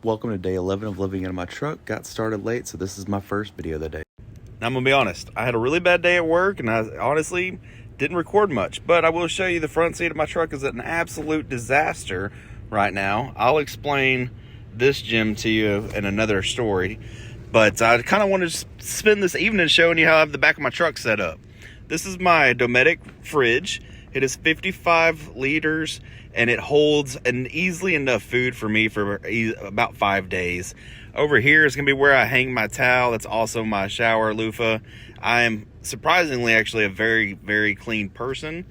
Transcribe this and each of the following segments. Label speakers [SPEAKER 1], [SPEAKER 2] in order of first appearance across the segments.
[SPEAKER 1] Welcome to day 11 of living in my truck. Got started late, so this is my first video of the day.
[SPEAKER 2] Now, I'm gonna be honest, I had a really bad day at work and I honestly didn't record much, but I will show you the front seat of my truck is an absolute disaster right now. I'll explain this gem to you in another story, but I kind of want to spend this evening showing you how I have the back of my truck set up. This is my Dometic fridge. It is 55 liters and it holds an easily enough food for me for about 5 days. Over here is gonna be where I hang my towel. That's also my shower loofah. I am surprisingly actually a very, very clean person,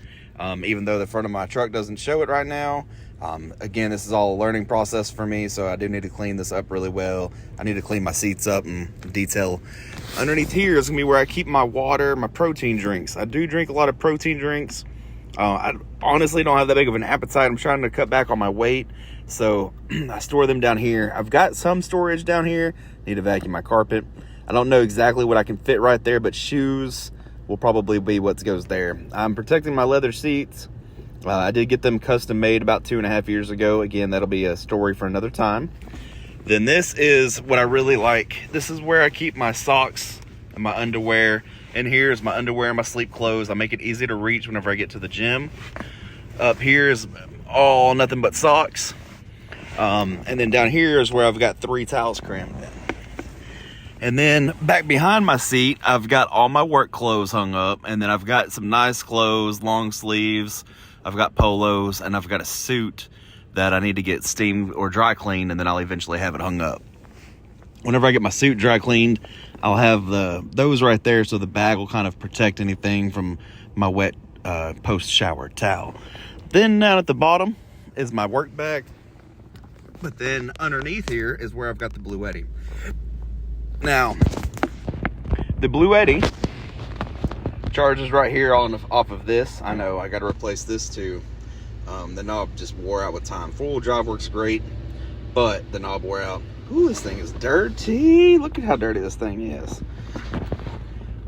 [SPEAKER 2] even though the front of my truck doesn't show it right now. Again, this is all a learning process for me, so I do need to clean this up really well. I need to clean my seats up and detail. Underneath here is gonna be where I keep my water, my protein drinks. I do drink a lot of protein drinks. I honestly don't have that big of an appetite. I'm trying to cut back on my weight, so I store them down here. I've got some storage down here. Need to vacuum my carpet. I don't know exactly what I can fit right there, but shoes will probably be what goes there. I'm protecting my leather seats. I did get them custom made about 2.5 years ago. Again, that'll be a story for another time. Then this is what I really like. This is where I keep my socks and my underwear. And here is my underwear and my sleep clothes. I make it easy to reach whenever I get to the gym. Up here is all nothing but socks. And then down here is where I've got 3 towels crammed in. And then back behind my seat, I've got all my work clothes hung up. And then I've got some nice clothes, long sleeves. I've got polos, and I've got a suit that I need to get steamed or dry cleaned, and then I'll eventually have it hung up. Whenever I get my suit dry cleaned, I'll have those right there so the bag will kind of protect anything from my wet post-shower towel. Then down at the bottom is my work bag. But then underneath here is where I've got the Blue Eddy. Now, the Blue Eddy charges right here off of this. I know, I got to replace this too. The knob just wore out with time. 4-wheel drive works great, but the knob wore out. Ooh, this thing is dirty. Look at how dirty this thing is.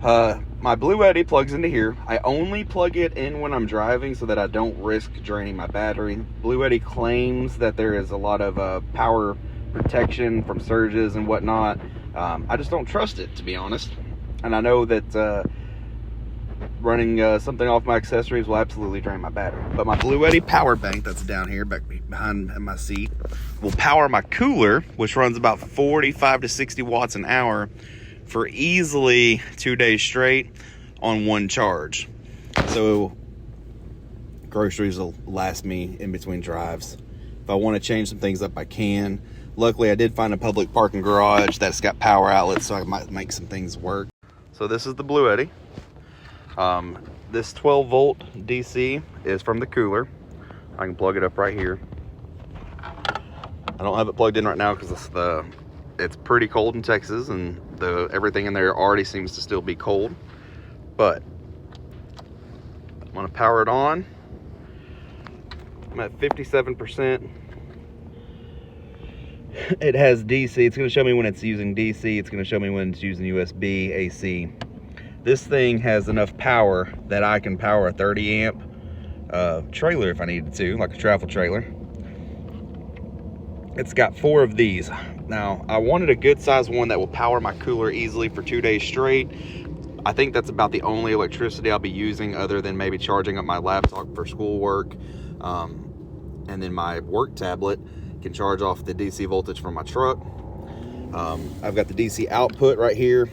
[SPEAKER 2] My Blue Eddy plugs into here. I only plug it in when I'm driving so that I don't risk draining my battery. Blue Eddy claims that there is a lot of power protection from surges and whatnot. I just don't trust it, to be honest. And I know that running something off my accessories will absolutely drain my battery. But my Blue Eddy power bank that's down here back behind my seat will power my cooler, which runs about 45 to 60 watts an hour for easily 2 days straight on one charge. So groceries will last me in between drives. If I want to change some things up, I can. Luckily, I did find a public parking garage that's got power outlets, so I might make some things work. So this is the Blue Eddy. This 12 volt DC is from the cooler. I can plug it up right here. I don't have it plugged in right now because it's pretty cold in Texas, and everything in there already seems to still be cold. But I'm gonna power it on. I'm at 57%. It has DC. It's gonna show me when it's using DC. It's gonna show me when it's using USB, AC. This thing has enough power that I can power a 30 amp trailer if I needed to, like a travel trailer. It's got 4 of these. Now, I wanted a good size one that will power my cooler easily for 2 days straight. I think that's about the only electricity I'll be using other than maybe charging up my laptop for schoolwork. And then my work tablet can charge off the DC voltage from my truck. I've got the DC output right here.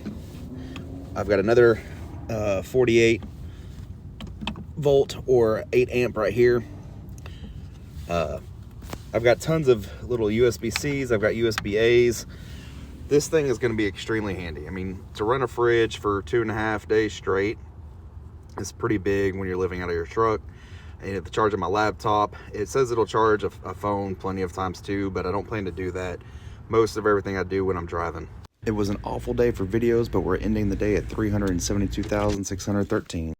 [SPEAKER 2] I've got another 48 volt or 8 amp right here. I've got tons of little USB-Cs. I've got USB-As. This thing is going to be extremely handy. I mean, to run a fridge for 2.5 days straight is pretty big when you're living out of your truck. And to charge my laptop, it says it'll charge a phone plenty of times too, but I don't plan to do that. Most of everything I do when I'm driving.
[SPEAKER 1] It was an awful day for videos, but we're ending the day at 372,613.